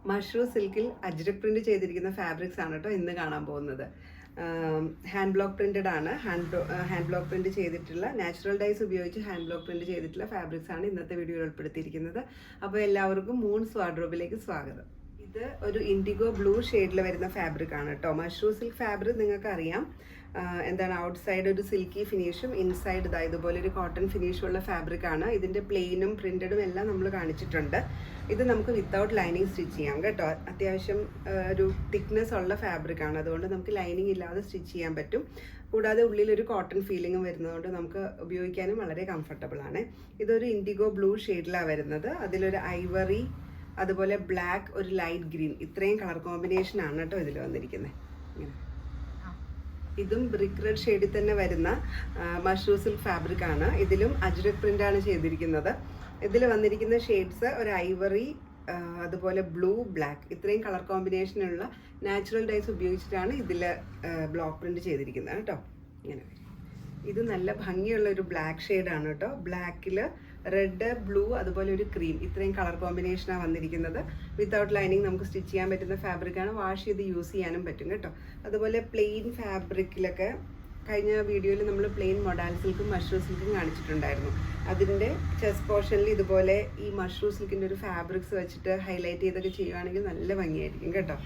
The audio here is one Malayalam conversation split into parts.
മഷ്റൂം സിൽക്കിൽ അജ്രക് പ്രിന്റ് ചെയ്തിരിക്കുന്ന ഫാബ്രിക്സ് ആണ് കേട്ടോ ഇന്ന് കാണാൻ പോകുന്നത്. ഹാൻഡ് ബ്ലോക്ക് പ്രിന്റഡ് ആണ്. ഹാൻഡ് ബ്ലോക്ക് പ്രിന്റ് ചെയ്തിട്ടുള്ള നാച്ചുറൽ ഡൈസ് ഉപയോഗിച്ച് ഹാൻഡ് ബ്ലോക്ക് പ്രിന്റ് ചെയ്തിട്ടുള്ള ഫാബ്രിക്സ് ആണ് ഇന്നത്തെ വീഡിയോയിൽ ഉൾപ്പെടുത്തിയിരിക്കുന്നത്. അപ്പോൾ എല്ലാവർക്കും മൂൺസ് വാർഡ്രോബിലേക്ക് സ്വാഗതം. ഇത് ഒരു ഇൻഡിഗോ ബ്ലൂ ഷെയ്ഡിൽ വരുന്ന ഫാബ്രിക് ആണ് കേട്ടോ. മഷ്റൂം സിൽക്ക് ഫാബ്രിക് നിങ്ങൾക്ക് അറിയാം, എന്താണ് ഔട്ട് സൈഡ് ഒരു സിൽക്കി ഫിനിഷും ഇൻസൈഡ് ഇതുപോലെ ഒരു കോട്ടൺ ഫിനിഷും ഉള്ള ഫാബ്രിക് ആണ്. ഇതിൻ്റെ പ്ലെയിനും പ്രിന്റഡും എല്ലാം നമ്മൾ കാണിച്ചിട്ടുണ്ട്. ഇത് നമുക്ക് വിത്തൗട്ട് ലൈനിങ് സ്റ്റിച്ച് ചെയ്യാം കേട്ടോ. അത്യാവശ്യം ഒരു തിക്നെസ് ഉള്ള ഫാബ്രിക് ആണ്, അതുകൊണ്ട് നമുക്ക് ലൈനിങ് ഇല്ലാതെ സ്റ്റിച്ച് ചെയ്യാൻ പറ്റും. കൂടാതെ ഉള്ളിലൊരു കോട്ടൺ ഫീലിംഗും വരുന്നതുകൊണ്ട് നമുക്ക് ഉപയോഗിക്കാനും വളരെ കംഫർട്ടബിൾ ആണ്. ഇതൊരു ഇൻഡിഗോ ബ്ലൂ ഷെയ്ഡിലാണ് വരുന്നത്. അതിലൊരു ഐവറി, അതുപോലെ ബ്ലാക്ക്, ഒരു ലൈറ്റ് ഗ്രീൻ, ഇത്രയും കളർ കോമ്പിനേഷൻ ആണ് കേട്ടോ ഇതിൽ വന്നിരിക്കുന്നത്. ഇങ്ങനെ ഇതും ബ്രിക്ക് റെഡ് ഷെയ്ഡിൽ തന്നെ വരുന്ന മഷ്റൂം സിൽക്ക് ഫാബ്രിക് ആണ്. ഇതിലും അജ്രക് പ്രിന്റ് ആണ് ചെയ്തിരിക്കുന്നത്. ഇതിൽ വന്നിരിക്കുന്ന ഷെയ്ഡ്സ് ഒരു ഐവറി, അതുപോലെ ബ്ലൂ, ബ്ലാക്ക്, ഇത്രയും കളർ കോമ്പിനേഷനുള്ള നാച്ചുറൽ ഡൈസ് ഉപയോഗിച്ചിട്ടാണ് ഇതിൽ ബ്ലോക്ക് പ്രിന്റ് ചെയ്തിരിക്കുന്നത് കേട്ടോ. ഇങ്ങനെ ഇത് നല്ല ഭംഗിയുള്ള ഒരു ബ്ലാക്ക് ഷെയ്ഡാണ് കേട്ടോ. ബ്ലാക്കിൽ റെഡ്, ബ്ലൂ, അതുപോലെ ഒരു ക്രീം, ഇത്രയും കളർ കോമ്പിനേഷനാണ് വന്നിരിക്കുന്നത്. വിത്തൗട്ട് ലൈനിങ് നമുക്ക് സ്റ്റിച്ച് ചെയ്യാൻ പറ്റുന്ന ഫാബ്രിക്കാണ്. വാഷ് ചെയ്ത് യൂസ് ചെയ്യാനും പറ്റും കേട്ടോ. അതുപോലെ പ്ലെയിൻ ഫാബ്രിക്കിലൊക്കെ കഴിഞ്ഞ വീഡിയോയിൽ നമ്മൾ പ്ലെയിൻ മൊഡാൽ സിൽക്കും മഷ്റൂം സിൽക്കും കാണിച്ചിട്ടുണ്ടായിരുന്നു. അതിൻ്റെ ചെസ്റ്റ് പോർഷനിൽ ഇതുപോലെ ഈ മഷ്റൂം സിൽക്കിൻ്റെ ഒരു ഫാബ്രിക്സ് വെച്ചിട്ട് ഹൈലൈറ്റ് ചെയ്തൊക്കെ ചെയ്യുവാണെങ്കിൽ നല്ല ഭംഗിയായിരിക്കും കേട്ടോ.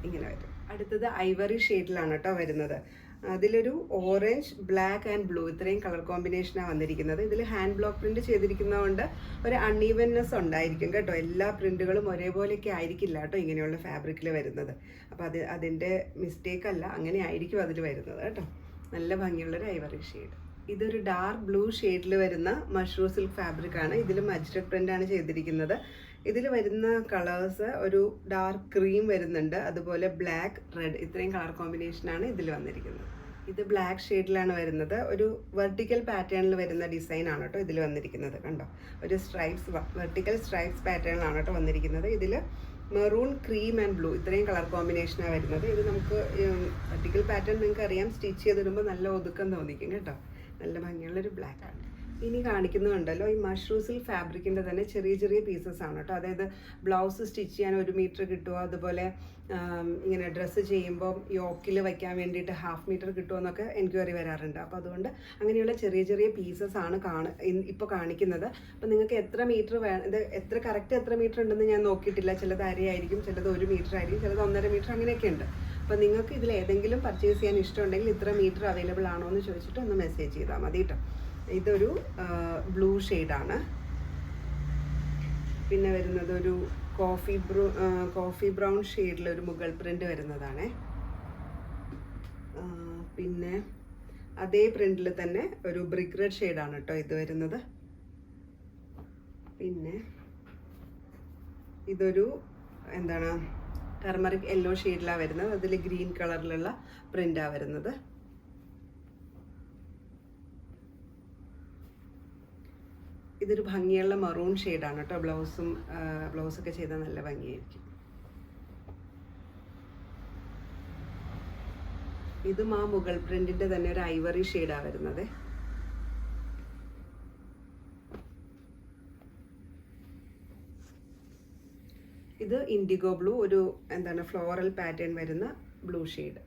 ഇങ്ങനെ വരും. അടുത്തത് ഐവറി ഷെയ്ഡിലാണ് കേട്ടോ വരുന്നത്. അതിലൊരു ഓറഞ്ച്, ബ്ലാക്ക് ആൻഡ് ബ്ലൂ, ഇത്രയും കളർ കോമ്പിനേഷനാണ് വന്നിരിക്കുന്നത്. ഇതിൽ ഹാൻഡ് ബ്ലോക്ക് പ്രിന്റ് ചെയ്തിരിക്കുന്നതുകൊണ്ട് ഒരു അൺഈവൻനെസ് ഉണ്ടായിരിക്കും കേട്ടോ. എല്ലാ പ്രിന്റുകളും ഒരേപോലെയൊക്കെ ആയിരിക്കില്ല കേട്ടോ ഇങ്ങനെയുള്ള ഫാബ്രിക്കിൽ വരുന്നത്. അപ്പോൾ അതിൻ്റെ മിസ്റ്റേക്ക് അല്ല, അങ്ങനെ ആയിരിക്കും അതിൽ വരുന്നത് കേട്ടോ. നല്ല ഭംഗിയുള്ളൊരു ഐവറി ഷെയ്ഡ്. ഇതൊരു ഡാർക്ക് ബ്ലൂ ഷെയ്ഡിൽ വരുന്ന മഷ്റൂം സിൽക്ക് ഫാബ്രിക് ആണ്. ഇതിലും അജ്രക് പ്രിന്റ് ആണ് ചെയ്തിരിക്കുന്നത്. ഇതിൽ വരുന്ന കളേഴ്സ് ഒരു ഡാർക്ക് ക്രീം വരുന്നുണ്ട്, അതുപോലെ ബ്ലാക്ക്, റെഡ്, ഇത്രയും കളർ കോമ്പിനേഷനാണ് ഇതിൽ വന്നിരിക്കുന്നത്. ഇത് ബ്ലാക്ക് ഷെയ്ഡിലാണ് വരുന്നത്. ഒരു വെർട്ടിക്കൽ പാറ്റേണിൽ വരുന്ന ഡിസൈൻ ആണ് കേട്ടോ ഇതിൽ വന്നിരിക്കുന്നത്. കണ്ടോ, ഒരു സ്ട്രൈപ്സ്, വെർട്ടിക്കൽ സ്ട്രൈപ്സ് പാറ്റേണിലാണ് കേട്ടോ വന്നിരിക്കുന്നത്. ഇതിൽ മെറൂൺ, ക്രീം ആൻഡ് ബ്ലൂ, ഇത്രയും കളർ കോമ്പിനേഷനാണ് വരുന്നത്. ഇത് നമുക്ക് വെർട്ടിക്കൽ പാറ്റേൺ നിങ്ങൾക്ക് അറിയാം, സ്റ്റിച്ച് ചെയ്തിടുമ്പോൾ നല്ല ഒതുക്കം തോന്നിക്കും കേട്ടോ. നല്ല ഭംഗിയുള്ളൊരു ബ്ലാക്ക് ആണ്. ഇനി കാണിക്കുന്നുണ്ടല്ലോ ഈ മഷ്റൂം സിൽക്ക് ഫാബ്രിക്കിൻ്റെ തന്നെ ചെറിയ ചെറിയ പീസസ് ആണ് കേട്ടോ. അതായത് ബ്ലൗസ് സ്റ്റിച്ച് ചെയ്യാൻ 1 മീറ്റർ കിട്ടുമോ, അതുപോലെ ഇങ്ങനെ ഡ്രസ്സ് ചെയ്യുമ്പോൾ യോക്കിൽ വയ്ക്കാൻ വേണ്ടിയിട്ട് 1/2 മീറ്റർ കിട്ടുമോ എന്നൊക്കെ എൻക്വയറി വരാറുണ്ട്. അപ്പോൾ അതുകൊണ്ട് അങ്ങനെയുള്ള ചെറിയ ചെറിയ പീസസ് ആണ് ഇപ്പോൾ കാണിക്കുന്നത്. അപ്പോൾ നിങ്ങൾക്ക് എത്ര മീറ്റർ വേണം, ഇത് എത്ര മീറ്റർ ഉണ്ടെന്ന് ഞാൻ നോക്കിയിട്ടില്ല. ചിലത് അരയായിരിക്കും, ചിലത് 1 മീറ്റർ ആയിരിക്കും, ചിലത് 1.5 മീറ്റർ, അങ്ങനെയൊക്കെ ഉണ്ട്. അപ്പോൾ നിങ്ങൾക്ക് ഇതിൽ ഏതെങ്കിലും പർച്ചേസ് ചെയ്യാൻ ഇഷ്ടമുണ്ടെങ്കിൽ ഇത്ര മീറ്റർ അവൈലബിൾ ആണോ എന്ന് ചോദിച്ചിട്ട് ഒന്ന് മെസ്സേജ് ചെയ്താൽ മതി കേട്ടോ. ഇതൊരു ബ്ലൂ ഷെയ്ഡാണ്. പിന്നെ വരുന്നത് ഒരു കോഫി ബ്രൗൺ ഷെയ്ഡിലൊരു മുകൾ പ്രിന്റ് വരുന്നതാണ്. പിന്നെ അതേ പ്രിന്റിൽ തന്നെ ഒരു ബ്രിക്ക് റെഡ് ഷെയ്ഡാണ് കേട്ടോ ഇത് വരുന്നത്. പിന്നെ ഇതൊരു എന്താണ് ടർമറിക് യെല്ലോ ഷെയ്ഡിലാണ് വരുന്നത്. അതിൽ ഗ്രീൻ കളറിലുള്ള പ്രിന്റാണ് വരുന്നത്. ഇതൊരു ഭംഗിയുള്ള മറൂൺ ഷെയ്ഡാണ് കേട്ടോ. ബ്ലൗസൊക്കെ ചെയ്താൽ നല്ല ഭംഗിയായിരിക്കും. ഇതും ആ മുകൾ പ്രിന്റിന്റെ തന്നെ ഒരു ഐവറി ഷെയ്ഡാണ് വരുന്നത്. ഇത് ഇൻഡിഗോ ബ്ലൂ, ഒരു എന്താണ് ഫ്ലോറൽ പാറ്റേൺ വരുന്ന ബ്ലൂ ഷെയ്ഡ്.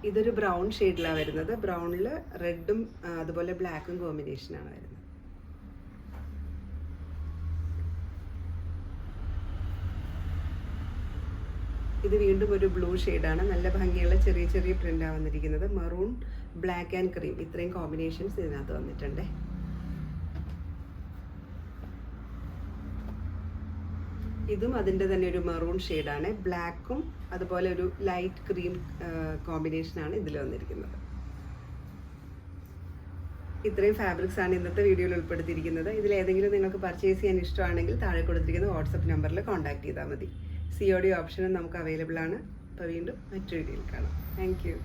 ഇതൊരു ബ്രൗൺ ഷെയ്ഡിലാണ് വരുന്നത്. ബ്രൗണിൽ റെഡും അതുപോലെ ബ്ലാക്കും കോമ്പിനേഷനാണ് വരുന്നത്. ഇത് വീണ്ടും ഒരു ബ്ലൂ ഷെയ്ഡാണ്. നല്ല ഭംഗിയുള്ള ചെറിയ ചെറിയ പ്രിന്റാണ് വന്നിരിക്കുന്നത്. മെറൂൺ, ബ്ലാക്ക് ആൻഡ് ക്രീം, ഇത്രയും കോമ്പിനേഷൻസ് ഇതിനകത്ത് വന്നിട്ടുണ്ട്. ഇതും അതിൻ്റെ തന്നെ ഒരു മെറൂൺ ഷെയ്ഡാണ്. ബ്ലാക്കും അതുപോലെ ഒരു ലൈറ്റ് ക്രീം കോമ്പിനേഷനാണ് ഇതിൽ വന്നിരിക്കുന്നത്. ഇത്രയും ഫാബ്രിക്സ് ആണ് ഇന്നത്തെ വീഡിയോയിൽ ഉൾപ്പെടുത്തിയിരിക്കുന്നത്. ഇതിൽ ഏതെങ്കിലും നിങ്ങൾക്ക് പർച്ചേസ് ചെയ്യാൻ ഇഷ്ടമാണെങ്കിൽ താഴെ കൊടുത്തിരിക്കുന്ന വാട്സപ്പ് നമ്പറിൽ കോൺടാക്ട് ചെയ്താൽ മതി. COD ഓപ്ഷനും നമുക്ക് അവൈലബിൾ ആണ്. അപ്പോൾ വീണ്ടും മറ്റൊരു വീഡിയോയിൽ കാണാം. Thank you.